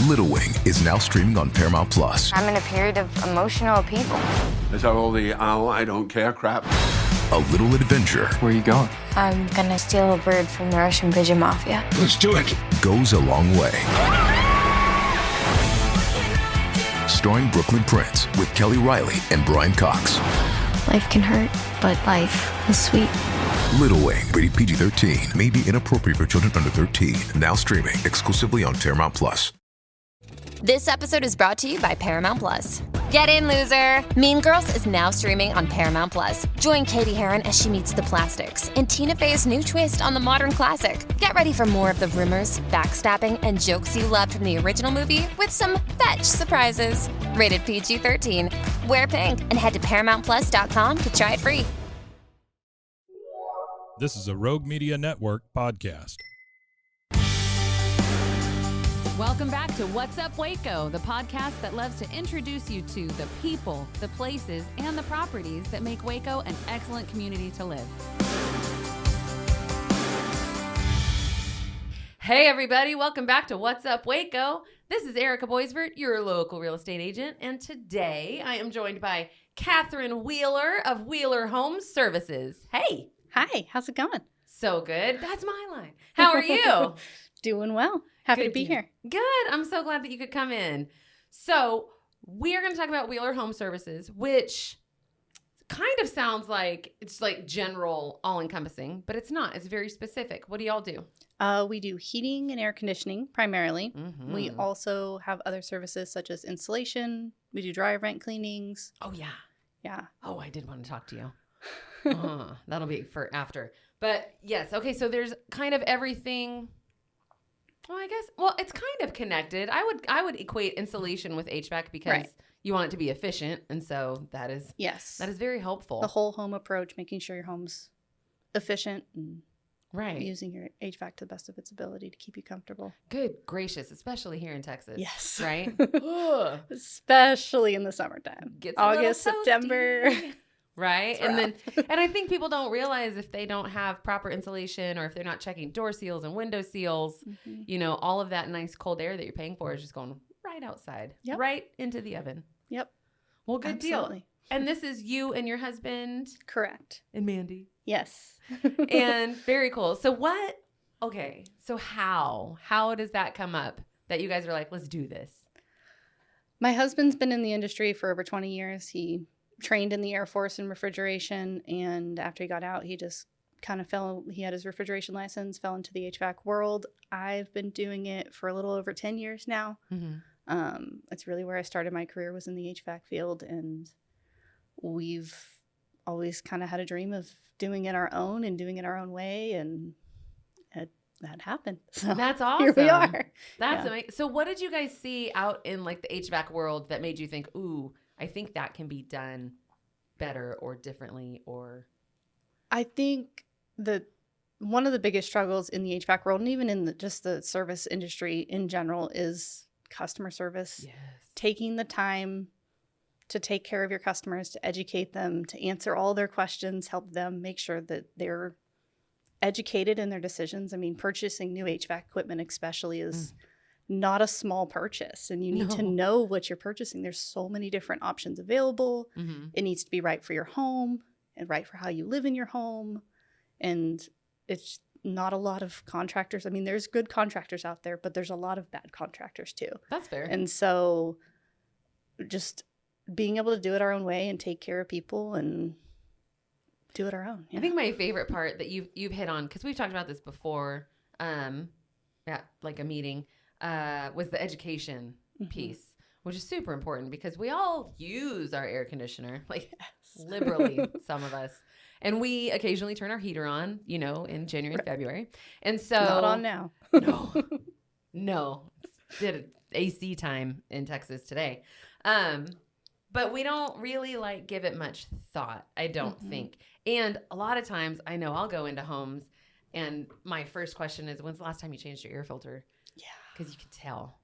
Little Wing is now streaming on Paramount Plus. I'm in a period of emotional upheaval. Is that all the I don't care crap? A little adventure Where are you going? I'm gonna steal a bird from the Russian pigeon mafia. Let's do it. goes a long way. Starring Brooklyn Prince with Kelly Riley and Brian Cox. Life can hurt, but life is sweet. Little Wing, rated PG-13, may be inappropriate for children under 13. Now streaming exclusively on Paramount Plus. This episode is brought to you by Paramount Plus. Get in, loser! Mean Girls is now streaming on Paramount Plus. Join Katie Heron as she meets the plastics and Tina Fey's new twist on the modern classic. Get ready for more of the rumors, backstabbing, and jokes you loved from the original movie with some fetch surprises. Rated PG-13. Wear pink and head to ParamountPlus.com to try it free. This is a Rogue Media Network podcast. Welcome back to What's Up Waco, the podcast that loves to introduce you to the people, the places, and the properties that make Waco an excellent community to live. Hey everybody, welcome back to What's Up Waco. This is Erica Boisvert, your local real estate agent, and today I am joined by Katherine Wheeler of Wheeler Home Services. Hey. Hi, how's it going? So good. That's my line. How are you? Doing well. Happy Good to be deal. here. Good. I'm so glad that you could come in. So we are going to talk about Wheeler Home Services, which kind of sounds like it's like general, all-encompassing, but it's not. It's very specific. What do y'all do? We do heating and air conditioning primarily. Mm-hmm. We also have other services such as installation. We do dry vent cleanings. Oh, yeah. Yeah. Oh, I did want to talk to you. That'll be for after. But yes. Okay. So there's kind of everything. Well, it's kind of connected. I would equate insulation with HVAC because you want it to be efficient. And so that is very helpful. The whole home approach, making sure your home's efficient and right. using your HVAC to the best of its ability to keep you comfortable. Good gracious, especially here in Texas. Yes. Right? Especially in the summertime. Gets August, a little September. toasty. Right. And I think people don't realize if they don't have proper insulation or if they're not checking door seals and window seals, you know, all of that nice cold air that you're paying for is just going right outside, right into the oven. Yep. Well, good Absolutely. deal. And this is you and your husband. Correct. And Mandy. Yes. And very cool. So so how does that come up that you guys are like, let's do this? My husband's been in the industry for over 20 years. He trained in the Air Force in refrigeration, and after he got out, he just kind of he had his refrigeration license, fell into the HVAC world. I've been doing it for a little over 10 years now. Mm-hmm. It's really where I started my career, was in the HVAC field, and we've always kind of had a dream of doing it our own and doing it our own way, and that happened. So that's awesome. Here we are. That's amazing. So what did you guys see out in like the HVAC world that made you think, ooh, I think that can be done better or differently? Or I think that one of the biggest struggles in the HVAC world, and even in just the service industry in general, is customer service. Yes. Taking the time to take care of your customers, to educate them, to answer all their questions, help them make sure that they're educated in their decisions. I mean, purchasing new HVAC equipment especially is not a small purchase, and you need to know what you're purchasing. There's so many different options available. Mm-hmm. It needs to be right for your home and right for how you live in your home. And it's not a lot of contractors. I mean, there's good contractors out there, but there's a lot of bad contractors too. That's fair. And so just being able to do it our own way and take care of people and do it our own. Yeah. I think my favorite part that you've hit on, because we've talked about this before at like a meeting, was the education piece, which is super important because we all use our air conditioner, like liberally, some of us. And we occasionally turn our heater on, you know, in January and February. And so not on now. No. Did AC time in Texas today. But we don't really like give it much thought, I don't think. And a lot of times I know I'll go into homes and my first question is, when's the last time you changed your air filter? Yeah. Because you can tell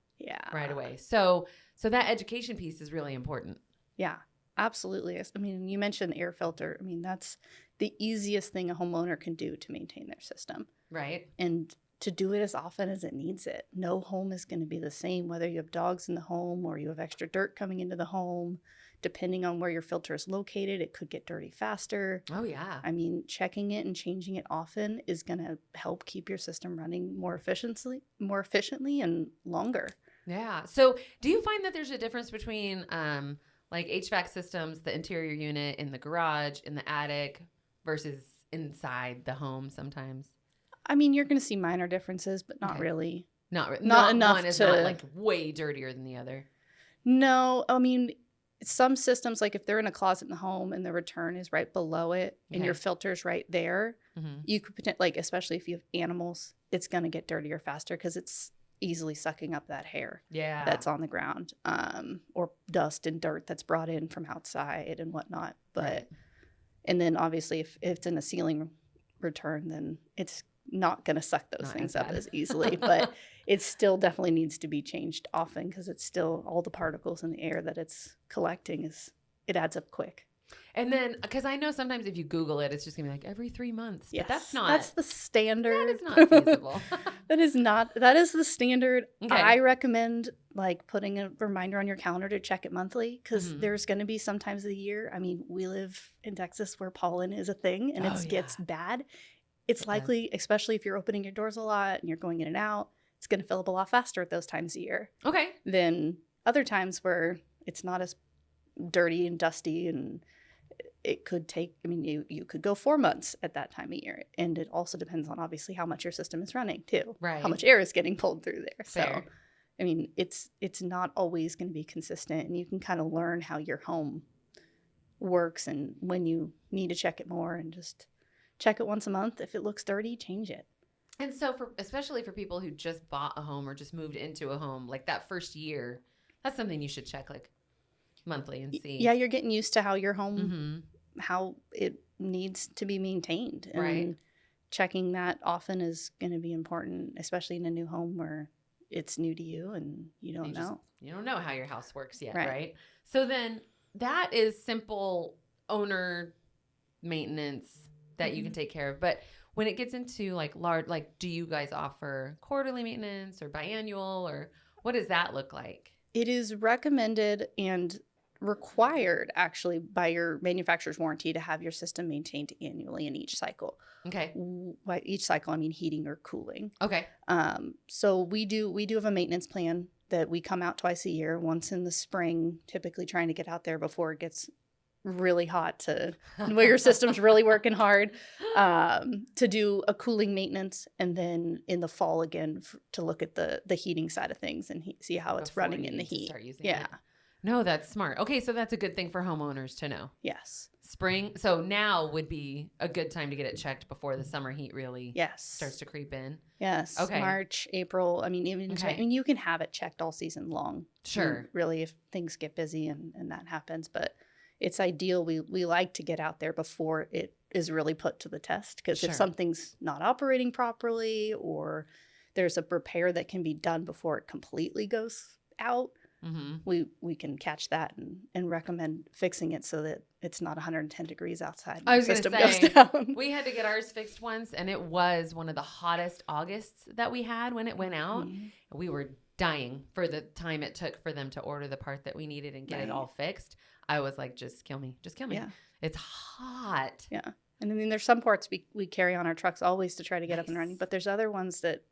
right away. So that education piece is really important. Yeah, absolutely. I mean, you mentioned air filter. I mean, that's the easiest thing a homeowner can do to maintain their system. Right. And to do it as often as it needs it. No home is going to be the same, whether you have dogs in the home or you have extra dirt coming into the home. Depending on where your filter is located, it could get dirty faster. Oh, yeah. I mean, checking it and changing it often is going to help keep your system running more efficiently and longer. Yeah. So do you find that there's a difference between like HVAC systems, the interior unit in the garage, in the attic versus inside the home sometimes? I mean, you're going to see minor differences, but not Okay. really. Not enough one is to not like way dirtier than the other. No, I mean, some systems, like if they're in a closet in the home and the return is right below it and your filter's right there, you could like, especially if you have animals, it's going to get dirtier faster because it's easily sucking up that hair that's on the ground, or dust and dirt that's brought in from outside and whatnot. But and then obviously if it's in a ceiling return, then it's not going to suck those things up as easily, but it still definitely needs to be changed often because it's still all the particles in the air that it's collecting it adds up quick. And then, because I know sometimes if you Google it, it's just gonna be like every 3 months. Yes, but that's the standard. That is not feasible. That is the standard. Okay. I recommend like putting a reminder on your calendar to check it monthly because there's going to be some times of the year. I mean, we live in Texas where pollen is a thing and it gets bad. It's likely, especially if you're opening your doors a lot and you're going in and out, it's going to fill up a lot faster at those times of year. Okay. Than other times where it's not as dirty and dusty, and it could take, I mean, you could go 4 months at that time of year. And it also depends on obviously how much your system is running too. Right. How much air is getting pulled through there. Fair. So, I mean, it's not always going to be consistent, and you can kind of learn how your home works and when you need to check it more, and just check it once a month. If it looks dirty, change it. And so especially for people who just bought a home or just moved into a home, like that first year, that's something you should check like monthly and see. Yeah, you're getting used to how your home, how it needs to be maintained. And checking that often is going to be important, especially in a new home where it's new to you and you don't know. You don't know how your house works yet, right? So then that is simple owner maintenance that you can take care of. But when it gets into like large, like, do you guys offer quarterly maintenance or biannual, or what does that look like? It is recommended and required actually by your manufacturer's warranty to have your system maintained annually in each cycle. Okay. By each cycle, I mean heating or cooling. Okay. So we do have a maintenance plan that we come out twice a year, once in the spring, typically trying to get out there before it gets really hot to where your system's really working hard, to do a cooling maintenance, and then in the fall again to look at the heating side of things and see how it's running in the heat. It. No, that's smart. Okay, so that's a good thing for homeowners to know. Yes. Spring. So now would be a good time to get it checked before the summer heat really starts to creep in. Yes. Okay. March, April. I mean, even I mean, you can have it checked all season long. Sure. Really, if things get busy and that happens, but it's ideal. We like to get out there before it is really put to the test, because if something's not operating properly or there's a repair that can be done before it completely goes out, we can catch that and recommend fixing it so that it's not 110 degrees outside. I was going to say, goes down. We had to get ours fixed once, and it was one of the hottest Augusts that we had when it went out. We were dying for the time it took for them to order the part that we needed and get it all fixed. I was like, just kill me. Just kill me. Yeah. It's hot. Yeah. And I mean, there's some parts we carry on our trucks always to try to get up and running, but there's other ones that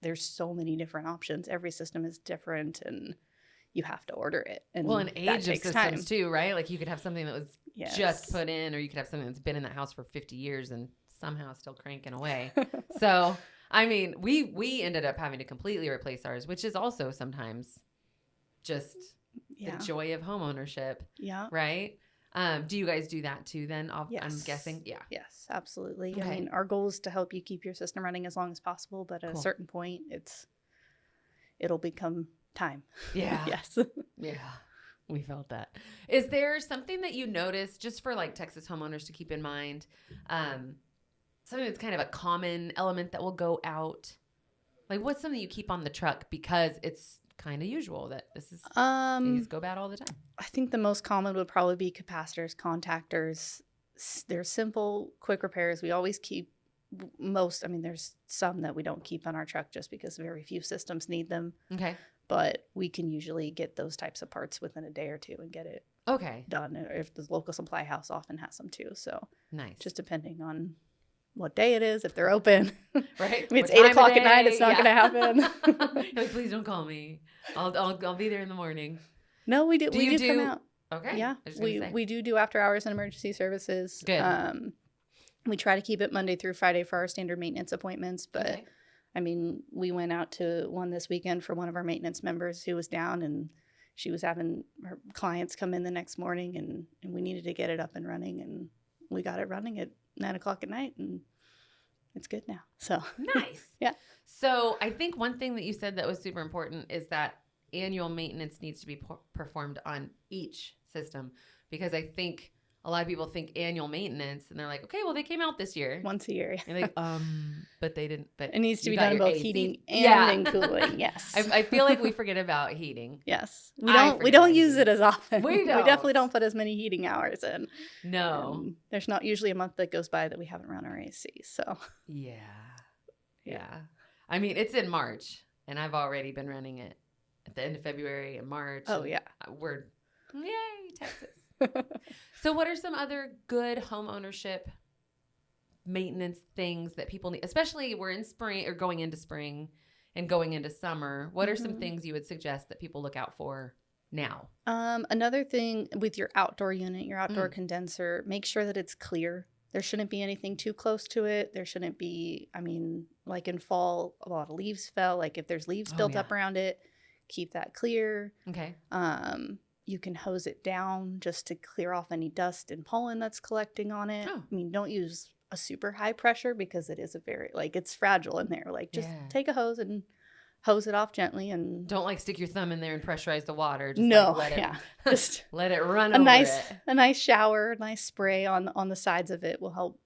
there's so many different options. Every system is different, and you have to order it. And well, and age of systems too, right? Like you could have something that was just put in, or you could have something that's been in that house for 50 years and somehow still cranking away. So, I mean, we ended up having to completely replace ours, which is also sometimes just the joy of homeownership. Yeah. Right? Do you guys do that too then? Yes. I'm guessing. Yeah. Yes, absolutely. Okay. I mean, our goal is to help you keep your system running as long as possible, but at a certain point, it'll become time. Yeah. Yes. Yeah. We felt that. Is there something that you notice, just for like Texas homeowners to keep in mind? Something that's kind of a common element that will go out? Like what's something you keep on the truck because it's kind of usual that this is these go bad all the time? I think the most common would probably be capacitors, contactors. They're simple, quick repairs. We always keep most, I mean, there's some that we don't keep on our truck just because very few systems need them. Okay. But we can usually get those types of parts within a day or two and get it Okay. done. Or if the local supply house often has them too. So Nice. just depending on what day it is, if they're open. Right. I mean, it's What 8 time o'clock of at night. It's day? not going to happen. You're like, please don't call me. I'll be there in the morning. No, we do. Do we you do come do- out. Okay. Yeah, I was gonna say. we do after hours and emergency services. Good. We try to keep it Monday through Friday for our standard maintenance appointments, but Okay. I mean, we went out to one this weekend for one of our maintenance members who was down, and she was having her clients come in the next morning, and we needed to get it up and running, and we got it running at 9 o'clock at night, and it's good now. So Nice. Yeah. So I think one thing that you said that was super important is that annual maintenance needs to be performed on each system, because I think a lot of people think annual maintenance and they're like, okay, well, they came out this year. once a year. And like, but they didn't. But It needs to you be got done your both AC. heating and Yeah. in cooling. Yes. I feel like we forget about heating. Yes. I We don't forget about use heating. it as often. We don't. definitely don't put as many heating hours in. No. There's not usually a month that goes by that we haven't run our AC. So Yeah. I mean, it's in March, and I've already been running it at the end of February and March. Oh, and yeah. We're, yay, Texas. So what are some other good home ownership maintenance things that people need, especially we're in spring or going into spring and going into summer? What are some things you would suggest that people look out for now? Another thing with your outdoor unit, your outdoor condenser, make sure that it's clear. There shouldn't be anything too close to it. There shouldn't be, I mean, like in fall, a lot of leaves fell. Like if there's leaves built up around it, keep that clear. Okay. You can hose it down just to clear off any dust and pollen that's collecting on it. Oh. I mean, don't use a super high pressure because it is a very, like, it's fragile in there. Like, just Yeah. take a hose and hose it off gently and Don't like stick your thumb in there and pressurize the water. Just no, like let it, yeah, just let it run a over nice it. a nice shower, a nice spray on the sides of it will help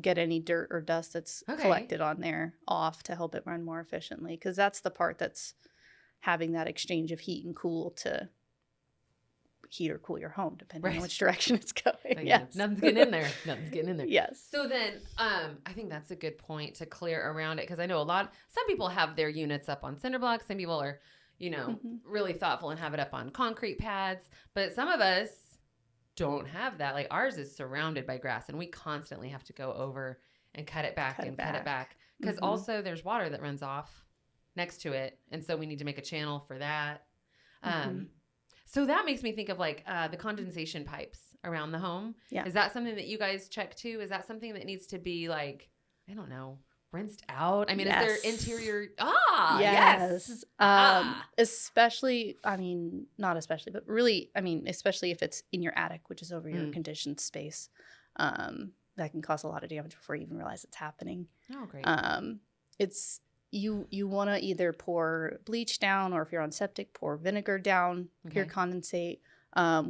get any dirt or dust that's Okay. collected on there off to help it run more efficiently, because that's the part that's having that exchange of heat and cool to heat or cool your home depending Right. on which direction it's going. Like, Yes. Nothing's getting in there. Nothing's getting in there. Yes. So then, I think that's a good point to clear around it, because I know some people have their units up on cinder blocks. Some people are, really thoughtful and have it up on concrete pads. But some of us don't have that. Like ours is surrounded by grass, and we constantly have to go over and cut it back Cut it back. because also there's water that runs off next to it, and so we need to make a channel for that. So that makes me think of like the condensation pipes around the home. Yeah. Is that something that you guys check too? Is that something that needs to be like, I don't know, rinsed out? I mean, Yes. is there interior? Yes. Ah. Especially, I mean, not especially, but really, I mean, especially if it's in your attic, which is over your conditioned space, that can cause a lot of damage before you even realize it's happening. Oh, great. It's you want to either pour bleach down, or if you're on septic, pour vinegar down your Okay. condensate.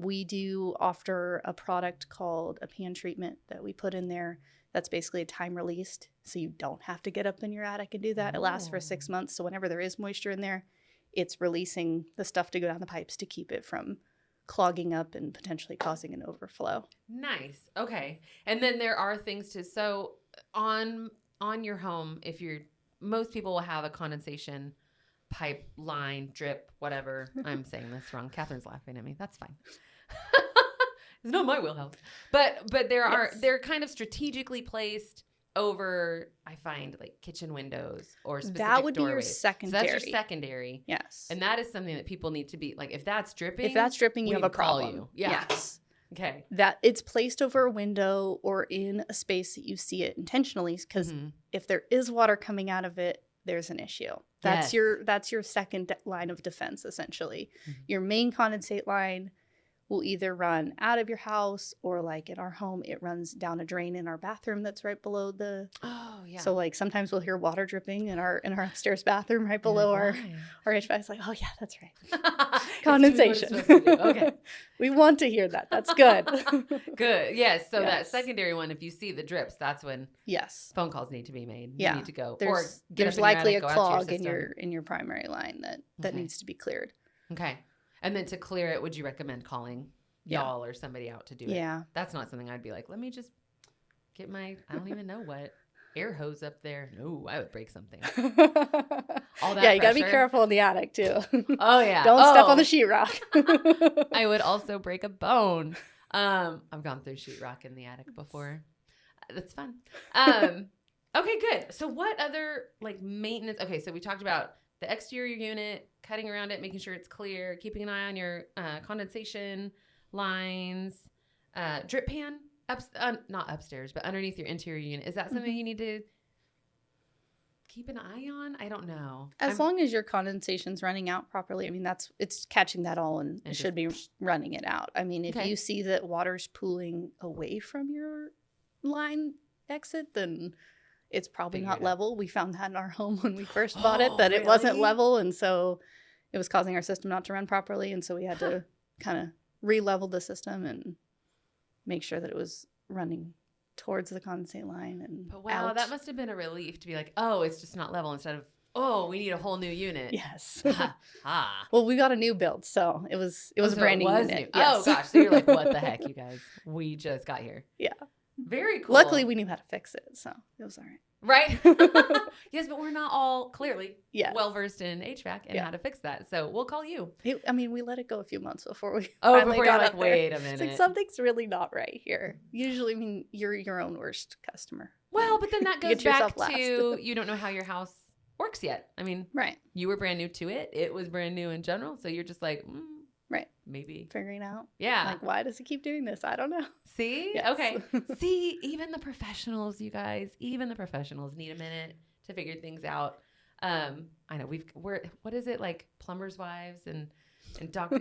We do offer a product called a pan treatment that we put in there. That's basically a time released, so you don't have to get up in your attic and do that. It lasts for 6 months, so whenever there is moisture in there, it's releasing the stuff to go down the pipes to keep it from clogging up and potentially causing an overflow. Nice. Okay. And then there are things so on your home, most people will have a condensation pipe, line, drip, whatever. I'm saying this wrong. Catherine's laughing at me. That's fine. It's not my wheelhouse. But they're kind of strategically placed over, I find, like kitchen windows or specific That would be your doorways. secondary. So that's your secondary. Yes. And that is something that people need to be like, if that's dripping, If that's dripping, we you have need a to call problem. you. Yeah. Yes. Okay. That it's placed over a window or in a space that you see it intentionally, because if there is water coming out of it, there's an issue. That's Yes. your second line of defense, essentially. Your main condensate line will either run out of your house, or like in our home, it runs down a drain in our bathroom that's right below the. Oh yeah. So like sometimes we'll hear water dripping in our upstairs bathroom right below our HVAC. It's like, oh yeah, that's right. It's doing what it's Condensation. supposed to do. Okay. We want to hear that. That's good. Good. Yes. So that Yes. secondary one, if you see the drips, that's when Yes. phone calls need to be made. Yeah. You need to go. There's or get there's up in your likely attic, a go out to clog in system. your primary line that Okay. needs to be cleared. Okay. And then to clear it, would you recommend calling Yeah. y'all or somebody out to do it? Yeah. That's not something I'd be like, let me just get I don't even know what air hose up there. No, I would break something. All that you got to be careful in the attic too. Oh yeah. Don't step on the sheetrock. I would also break a bone. I've gone through sheetrock in the attic before. That's fun. Okay, good. So what other like maintenance? Okay, so we talked about the exterior unit, cutting around it, making sure it's clear, keeping an eye on your condensation lines, drip pan, not upstairs, but underneath your interior unit. Is that something you need to keep an eye on? I don't know. As long as your condensation's running out properly, I mean, it's catching that all and it should be running it out. I mean, if you see that water's pooling away from your line exit, then it's probably not level. We found that in our home when we first bought it, that it wasn't level. And so it was causing our system not to run properly. And so we had to kind of re-level the system and make sure that it was running towards the condensate line. And wow, that must have been a relief to be like, oh, it's just not level instead of, oh, we need a whole new unit. Yes. Well, we got a new build, so it was a brand new unit. New. Yes. Oh gosh, so you're like, what the heck, you guys? We just got here. Yeah. Very cool. Luckily, we knew how to fix it, so it was all right. Right? Yes, but we're not all clearly well-versed in HVAC and how to fix that. So we'll call you. I mean, we let it go a few months before we finally got up wait a minute. It's like, something's really not right here. Usually, I mean, you're your own worst customer. Well, but then that goes back to you don't know how your house works yet. I mean, you were brand new to it. It was brand new in general. So you're just like, maybe figuring out. Yeah. Like, why does it keep doing this? I don't know. See? Yes. Okay. See, even the professionals, you guys, even the professionals need a minute to figure things out. I know we're what is it, like plumbers' wives and doctor,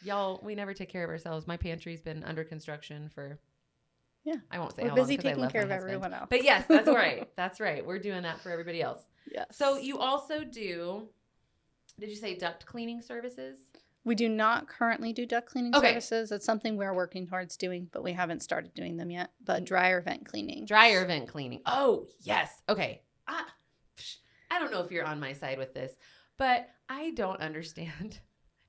y'all, we never take care of ourselves. My pantry's been under construction for I won't say we're how busy long, taking care of everyone else. But yes, that's right. That's right. We're doing that for everybody else. Yes. So you also do, did you say duct cleaning services? We do not currently do duct cleaning services. It's something we're working towards doing, but we haven't started doing them yet. But dryer vent cleaning. Dryer vent cleaning. Oh, yes. Okay. I don't know if you're on my side with this, but I don't understand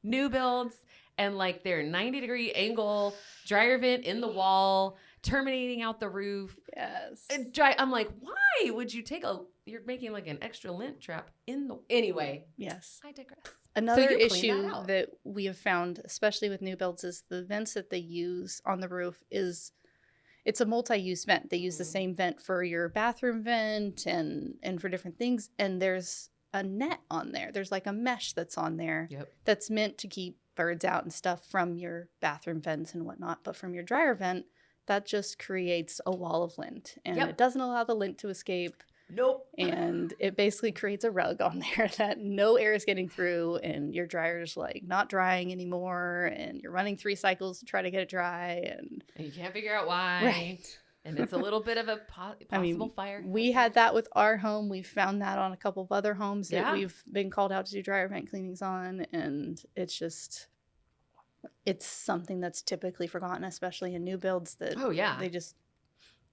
new builds and like their 90-degree angle dryer vent in the wall, terminating out the roof. Yes. I'm like, why would you you're making like an extra lint trap in the, anyway. Yes. I digress. Another issue that we have found, especially with new builds, is the vents that they use on the roof it's a multi-use vent. They use the same vent for your bathroom vent and for different things. And there's a net on there. There's like a mesh that's on there that's meant to keep birds out and stuff from your bathroom vents and whatnot. But from your dryer vent, that just creates a wall of lint. And it doesn't allow the lint to escape. Nope. And it basically creates a rug on there that no air is getting through, and your dryer's like not drying anymore, and you're running 3 cycles to try to get it dry, and you can't figure out why. Right. And it's a little bit of a possible fire. We had that with our home. We found that on a couple of other homes that we've been called out to do dryer vent cleanings on, and it's something that's typically forgotten, especially in new builds, that they just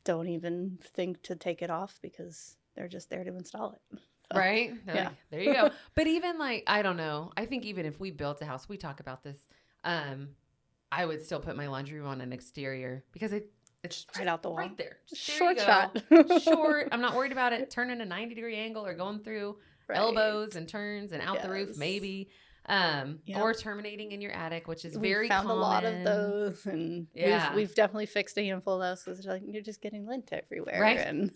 don't even think to take it off because they're just there to install it. So, right? Like, there you go. But even like, I don't know. I think even if we built a house, we talk about this, I would still put my laundry room on an exterior because it's right out the wall. Right there. Short shot. Short. I'm not worried about it turning a 90-degree angle or going through elbows and turns and out the roof maybe. Or terminating in your attic, which is very common. We found a lot of those, and we've definitely fixed a handful of those because like, you're just getting lint everywhere, right? And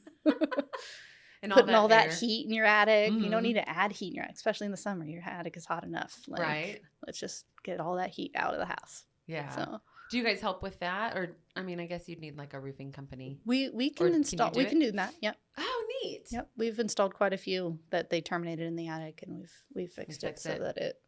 and putting all that heat in your attic. You don't need to add heat in your attic, especially in the summer. Your attic is hot enough. Like, right. Let's just get all that heat out of the house. Yeah. So, do you guys help with that, or I mean, I guess you'd need like a roofing company. We can install. We can do that. Yep. Oh, neat. Yep. We've installed quite a few that they terminated in the attic, and we've fixed it so that it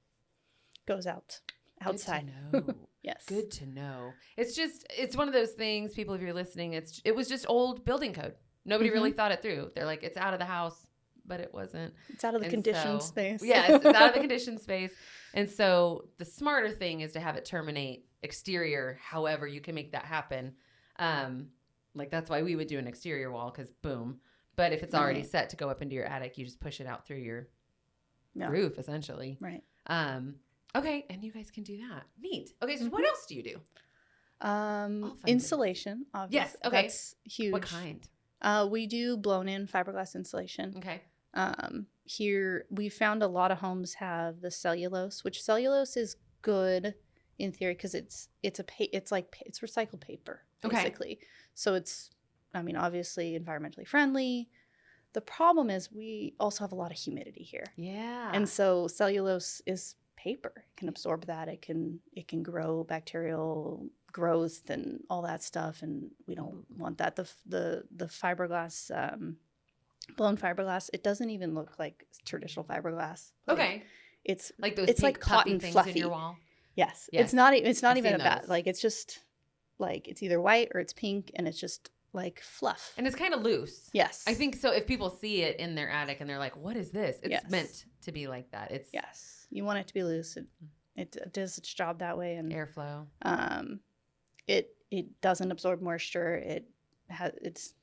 goes outside. Good to know. Yes. Good to know. It's one of those things, people, if you're listening, it was just old building code. Nobody really thought it through. They're like, it's out of the house, but it wasn't. It's out of the conditioned space. Yes, it's out of the conditioned space. And so the smarter thing is to have it terminate exterior, however you can make that happen. Like that's why we would do an exterior wall, because boom. But if it's already set to go up into your attic, you just push it out through your roof, essentially. Right. Okay, and you guys can do that. Neat. Okay, so what else do you do? Insulation, obviously. Yes, okay. That's huge. What kind? We do blown in fiberglass insulation. Okay. Here we found a lot of homes have the cellulose, which cellulose is good in theory because it's recycled paper basically. Okay. So it's, I mean, obviously environmentally friendly. The problem is we also have a lot of humidity here. Yeah. And so cellulose is paper. It can absorb that. It can grow bacterial growth and all that stuff, and we don't want that. The fiberglass, blown fiberglass, it doesn't even look like traditional fiberglass. Like, okay. It's like those it's pink like cotton things fluffy in your wall. Yes. Yes. It's not I've even seen a bad, those. like it's just like it's either white or it's pink, and it's just like fluff. And it's kind of loose. Yes. I think so. If people see it in their attic and they're like, what is this? It's Yes. meant to be like that. It's Yes. You want it to be loose. It does its job that way, and airflow. It doesn't absorb moisture. It's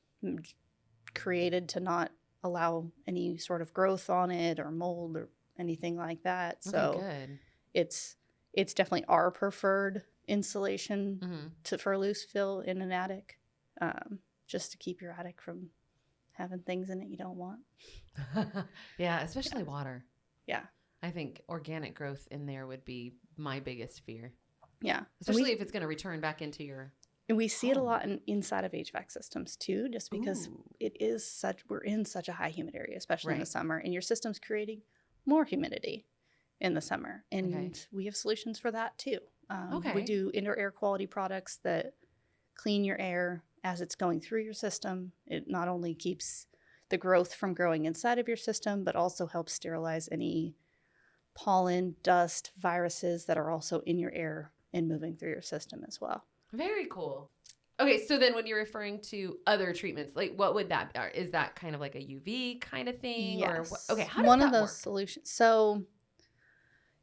created to not allow any sort of growth on it or mold or anything like that. So good. It's definitely our preferred insulation for loose fill in an attic, just to keep your attic from having things in it you don't want. Yeah, especially water. Yeah. I think organic growth in there would be my biggest fear. Yeah. Especially if it's going to return back into your And we see it a lot inside of HVAC systems too, just because we're in such a high humid area, especially in the summer, and your system's creating more humidity in the summer. And we have solutions for that too. We do indoor air quality products that clean your air as it's going through your system. It not only keeps the growth from growing inside of your system, but also helps sterilize any pollen, dust, viruses that are also in your air and moving through your system as well. Very cool. Okay, so then when you're referring to other treatments, like what would that be? Is that kind of like a UV kind of thing? Yes. Or how does one that of those work? solutions. So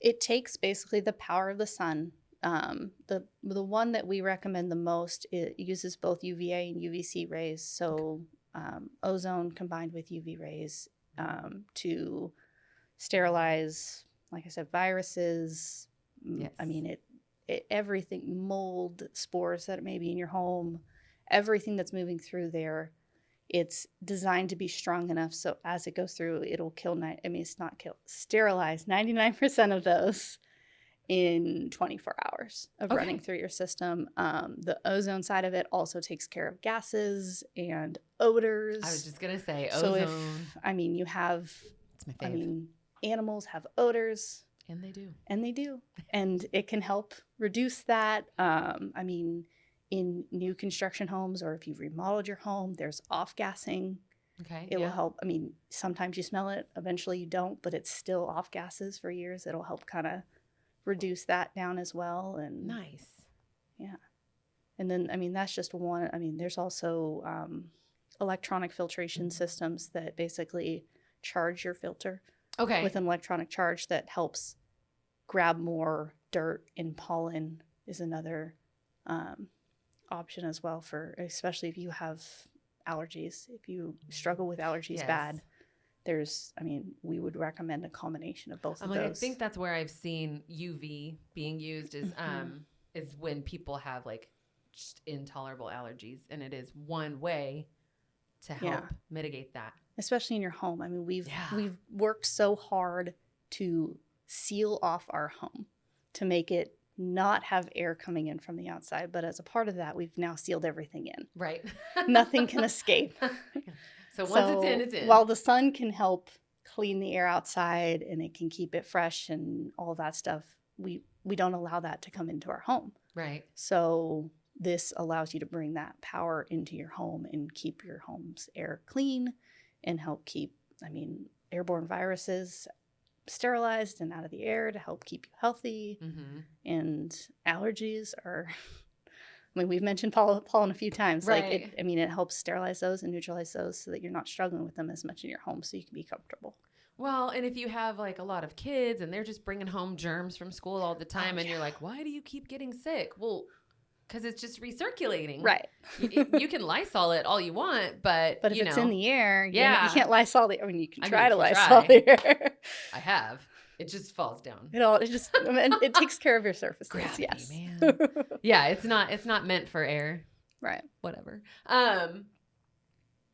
it takes basically the power of the sun. The one that we recommend the most, it uses both UVA and UVC rays. So ozone combined with UV rays to sterilize, like I said, viruses. Yes. I mean, it everything, mold, spores that may be in your home, everything that's moving through there, it's designed to be strong enough so as it goes through, it'll sterilize 99% of those in 24 hours of running through your system. The ozone side of it also takes care of gases and odors. I was just going to say So ozone. you have, It's my fave. animals have odors. And they do. And it can help reduce that. In new construction homes, or if you've remodeled your home, there's off-gassing. Okay. It will help. Sometimes you smell it, eventually you don't, but it's still off gases for years. It'll help kind of reduce that down as well. And nice. Yeah. And then, that's just one. There's also electronic filtration systems that basically charge your filter. Okay. With an electronic charge that helps grab more dirt and pollen is another option as well, for especially if you have allergies. If you struggle with allergies bad, we would recommend a combination of both of those. I think that's where I've seen UV being used is when people have like just intolerable allergies, and it is one way to help mitigate that. Especially in your home. We've worked so hard to seal off our home to make it not have air coming in from the outside. But as a part of that, we've now sealed everything in. Right. Nothing can escape. So once it's in, it's in. While the sun can help clean the air outside and it can keep it fresh and all that stuff, we don't allow that to come into our home. Right. So this allows you to bring that power into your home and keep your home's air clean and help keep, airborne viruses sterilized and out of the air to help keep you healthy. Mm-hmm. And allergies are, we've mentioned pollen a few times. Right. It helps sterilize those and neutralize those so that you're not struggling with them as much in your home, so you can be comfortable. Well, and if you have like a lot of kids and they're just bringing home germs from school all the time, and you're like, why do you keep getting sick? Well, because it's just recirculating. Right. You can Lysol it all you want, but if it's in the air, you can't Lysol the air. You can try to you can Lysol try. the air. I have. It just falls down. It takes care of your surfaces. Gravity, yes. man. Yeah, it's not meant for air. Right. Whatever.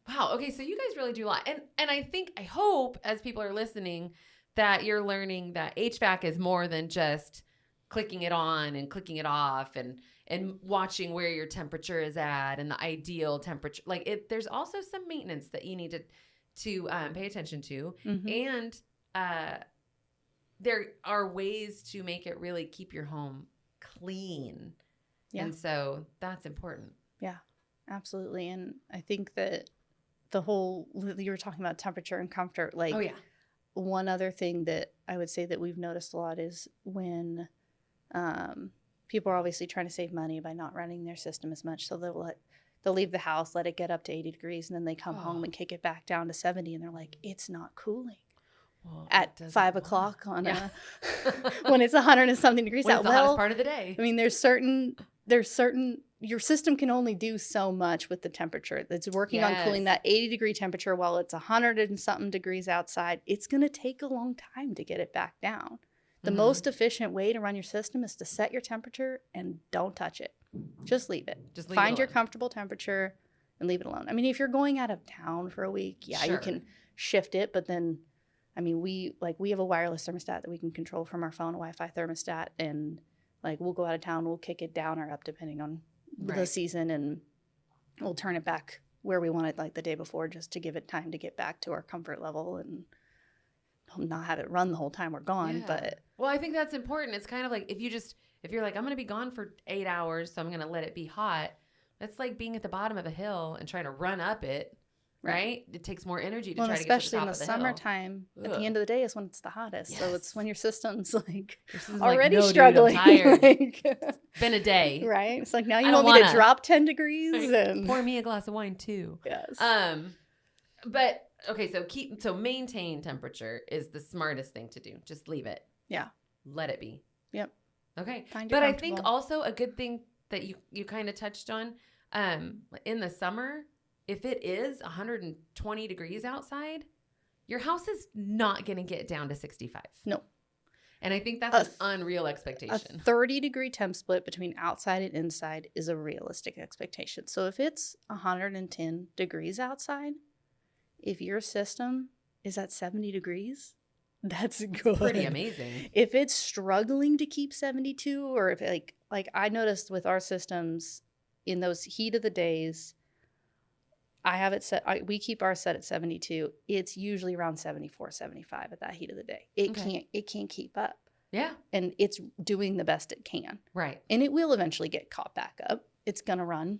Wow. Okay. So you guys really do a lot. And I hope as people are listening that you're learning that HVAC is more than just clicking it on and clicking it off and watching where your temperature is at and the ideal temperature. Like there's also some maintenance that you need to pay attention to. Mm-hmm. And there are ways to make it really keep your home clean. Yeah. And so that's important. Yeah, absolutely. And I think that you were talking about temperature and comfort. Like, Oh, yeah. one other thing that I would say that we've noticed a lot is when people are obviously trying to save money by not running their system as much. So they'll leave the house, let it get up to 80 degrees, and then they come home and kick it back down to 70, and they're like, it's not cooling. Well, At it 5 doesn't o'clock work. on Yeah. when it's 100 and something degrees When out. it's the hottest part of the day. I mean, there's certain your system can only do so much with the temperature. It's working on cooling that 80 degree temperature while it's 100 and something degrees outside. It's going to take a long time to get it back down. The most efficient way to run your system is to set your temperature and don't touch it. Just leave it. Find your comfortable temperature and leave it alone. I mean, if you're going out of town for a week, you can shift it, but then I mean, we have a wireless thermostat that we can control from our phone, a Wi-Fi thermostat, and like we'll go out of town, we'll kick it down or up depending on the season, and we'll turn it back where we want it like the day before, just to give it time to get back to our comfort level and not have it run the whole time we're gone. Yeah. But well, I think that's important. It's kind of like if you're like, I'm going to be gone for 8 hours, so I'm going to let it be hot. That's like being at the bottom of a hill and trying to run up it. Right? It takes more energy to try to get to the top of the hill. Especially in the summertime, at the end of the day is when it's the hottest. Yes. So it's when your system's like already struggling. Dude, I'm tired. Like, it's been a day. Right? It's like, now you I want don't me to wanna. drop 10 degrees? And Pour me a glass of wine too. yes. But okay, so maintain temperature is the smartest thing to do. Just leave it. Yeah. Let it be. Yep. Okay. Find your But I think comfortable. also a good thing that you kind of touched on, in the summer, if it is 120 degrees outside, your house is not going to get down to 65. No. And I think that's an unreal expectation. A 30-degree temp split between outside and inside is a realistic expectation. So if it's 110 degrees outside, if your system is at 70 degrees, that's good. Pretty amazing. If it's struggling to keep 72, or if like I noticed with our systems in those heat of the days, I have it set. We keep ours set at 72. It's usually around 74, 75 at that heat of the day. It can't keep up. Yeah. And it's doing the best it can. Right. And it will eventually get caught back up. It's going to run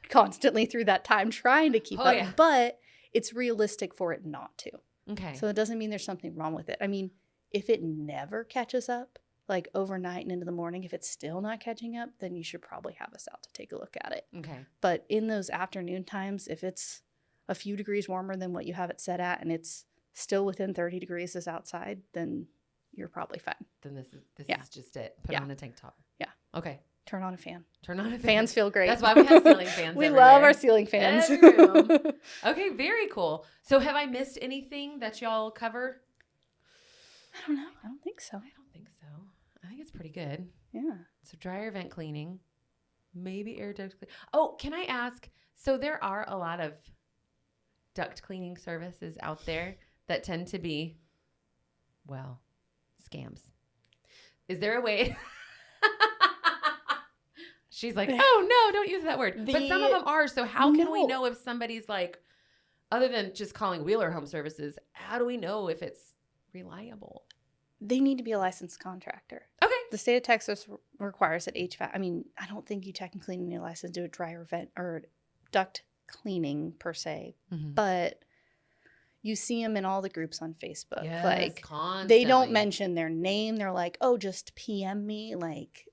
constantly through that time trying to keep up. Yeah. But it's realistic for it not to. Okay. So it doesn't mean there's something wrong with it. I mean, if it never catches up, like overnight and into the morning, if it's still not catching up, then you should probably have us out to take a look at it. Okay. But in those afternoon times, if it's a few degrees warmer than what you have it set at and it's still within 30 degrees as outside, then you're probably fine. Then this is just it. Put on a tank top. Yeah. Okay. Turn on a fan. Turn on a fan. Fans feel great. That's why we have ceiling fans. We everywhere. love our ceiling fans. Every room. Okay, very cool. So have I missed anything that y'all cover? I don't know. I don't think so. I don't think so. I think it's pretty good. Yeah. So dryer vent cleaning, maybe air duct cleaning. Oh, can I ask? So there are a lot of duct cleaning services out there that tend to be, well, scams. Is there a way? She's like, oh no, don't use that word. But some of them are. So how can we know if somebody's like, other than just calling Wheeler Home Services, how do we know if it's reliable? They need to be a licensed contractor. Okay. The state of Texas requires that HVAC. I mean, I don't think you technically need a license to do a dryer vent or duct cleaning per se, but you see them in all the groups on Facebook. Yes, like constantly. They don't mention their name. They're like, oh, just PM me. Like,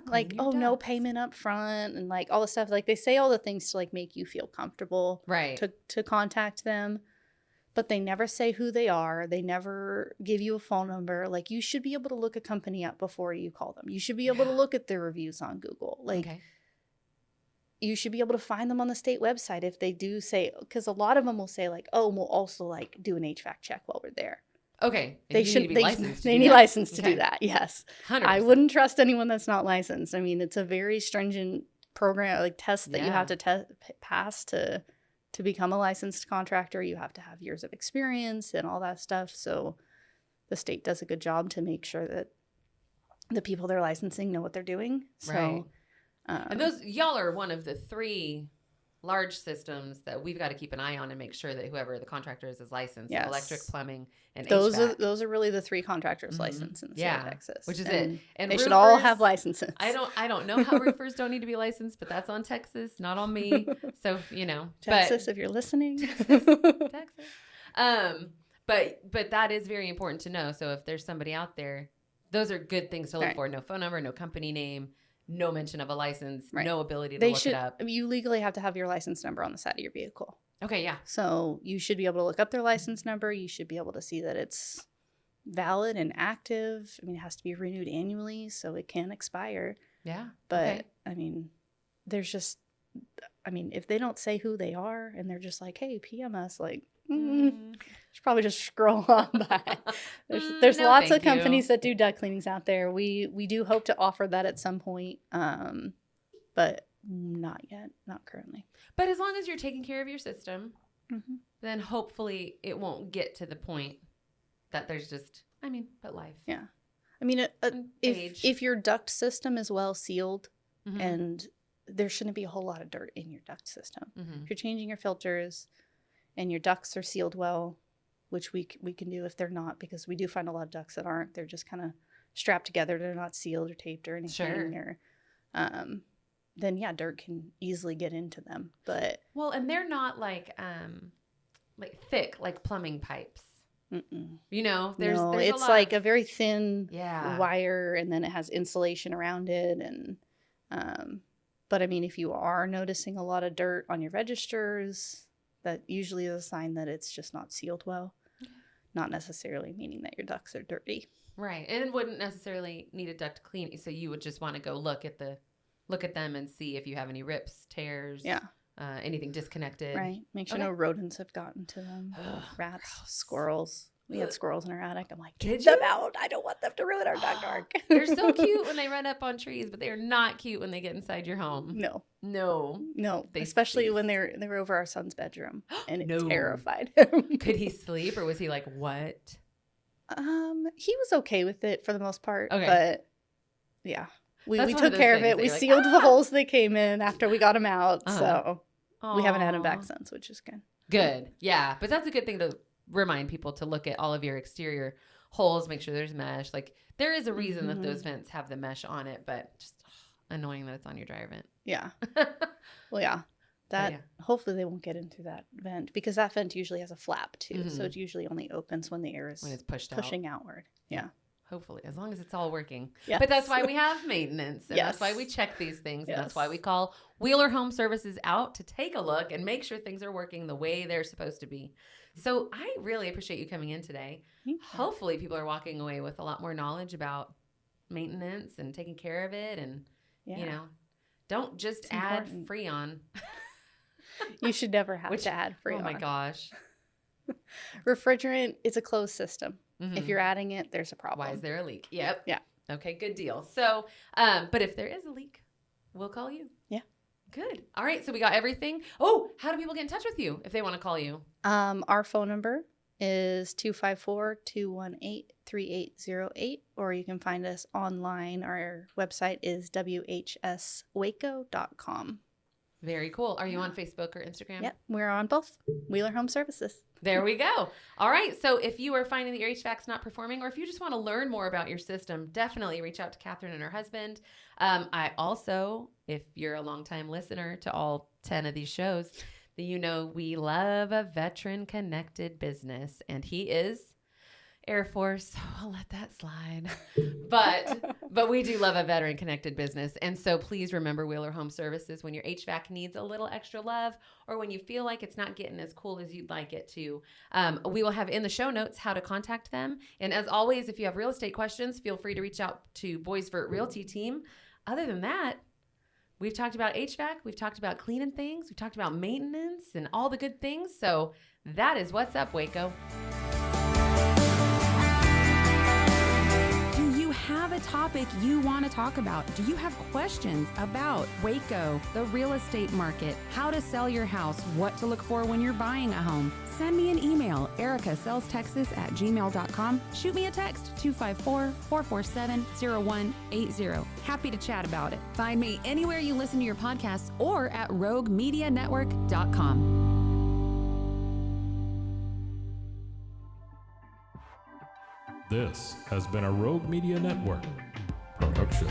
like, oh, no payment up front and like all the stuff. Like they say all the things to like make you feel comfortable, right? To contact them. But they never say who they are. They never give you a phone number. Like, you should be able to look a company up before you call them. You should be able to look at their reviews on Google. Like, you should be able to find them on the state website if they do say, because a lot of them will say like, oh, we'll also like do an HVAC check while we're there. Okay. They need license to do that. Yes. 100%. I wouldn't trust anyone that's not licensed. I mean, it's a very stringent program, like test that you have to pass to to become a licensed contractor, you have to have years of experience and all that stuff. So the state does a good job to make sure that the people they're licensing know what they're doing. So, right. And those, y'all are one of the 3 large systems that we've got to keep an eye on and make sure that whoever the contractor is licensed. Yes. Electric, plumbing, and those HVAC. are really the 3 contractors licensed in the state of Texas. Which is and it. And they roofers, should all have licenses. I don't know how roofers don't need to be licensed, but that's on Texas, not on me. So, Texas, if you're listening. Texas. But that is very important to know. So if there's somebody out there, those are good things to look for. No phone number, no company name, no mention of a license, no ability to look it up. You legally have to have your license number on the side of your vehicle. Okay, yeah. So you should be able to look up their license number. You should be able to see that it's valid and active. I mean, it has to be renewed annually, so it can expire. Yeah. But, I mean, if they don't say who they are and they're just like, hey, PM us, like, should probably just scroll on by. There's lots of companies that do duct cleanings out there. We do hope to offer that at some point, but not yet, not currently. But as long as you're taking care of your system, then hopefully it won't get to the point that there's just, but life. Yeah. I mean, if your duct system is well sealed and there shouldn't be a whole lot of dirt in your duct system. If you're changing your filters and your ducts are sealed well, which we can do if they're not, because we do find a lot of ducts that aren't. They're just kind of strapped together. They're not sealed or taped or anything. Sure. Or, then yeah, dirt can easily get into them. But and they're not like thick like plumbing pipes. There's it's like a very thin wire, and then it has insulation around it. And but I mean, if you are noticing a lot of dirt on your registers, that usually is a sign that it's just not sealed well, not necessarily meaning that your ducts are dirty. Right, and it wouldn't necessarily need a duct cleaning, so you would just want to go look at them and see if you have any rips, tears, anything disconnected. Right, make sure no rodents have gotten to them, rats, squirrels. We had squirrels in our attic. I'm like, get them out. I don't want them to ruin our duck. They're so cute when they run up on trees, but they are not cute when they get inside your home. No. Especially when they were over our son's bedroom, and it terrified him. Could he sleep, or was he like, what? He was okay with it for the most part. Okay. But yeah, we took care of it. We sealed the holes they came in after we got them out. So we haven't had them back since, which is good. Good. Yeah. But that's a good thing to remind people to look at all of your exterior holes, make sure there's mesh. Like, there is a reason that those vents have the mesh on it, but just annoying that it's on your dryer vent. Yeah. Well, yeah. Hopefully they won't get into that vent, because that vent usually has a flap too. So it usually only opens when the air is pushing outward. Yeah. Hopefully, as long as it's all working. Yes. But that's why we have maintenance. And that's why we check these things. And that's why we call Wheeler Home Services out to take a look and make sure things are working the way they're supposed to be. So I really appreciate you coming in today. Hopefully people are walking away with a lot more knowledge about maintenance and taking care of it. And, don't just add Freon. You should never have to add Freon. Oh my gosh. Refrigerant is a closed system. If you're adding it, there's a problem. Why is there a leak? Yep. Yeah. Okay, good deal. So, but if there is a leak, we'll call you. Yeah. Good. All right. So we got everything. Oh, how do people get in touch with you if they want to call you? Our phone number is 254-218-3808, or you can find us online. Our website is whswaco.com. Very cool. Are you on Facebook or Instagram? Yep, we're on both. Wheeler Home Services. There we go. All right. So if you are finding that your HVAC's not performing, or if you just want to learn more about your system, definitely reach out to Katherine and her husband. I also, if you're a longtime listener to all 10 of these shows, we love a veteran-connected business, and he is Air Force, so I'll let that slide. But we do love a veteran-connected business, and so please remember Wheeler Home Services when your HVAC needs a little extra love, or when you feel like it's not getting as cool as you'd like it to. We will have in the show notes how to contact them, and as always, if you have real estate questions, feel free to reach out to Boisvert Realty Team. Other than that, we've talked about HVAC, we've talked about cleaning things, we've talked about maintenance and all the good things. So that is what's up, Waco. Do you have a topic you want to talk about? Do you have questions about Waco, the real estate market, how to sell your house, what to look for when you're buying a home? Send me an email, ericasellstexas@gmail.com. Shoot me a text, 254-447-0180. Happy to chat about it. Find me anywhere you listen to your podcasts or at roguemedianetwork.com. This has been a Rogue Media Network production.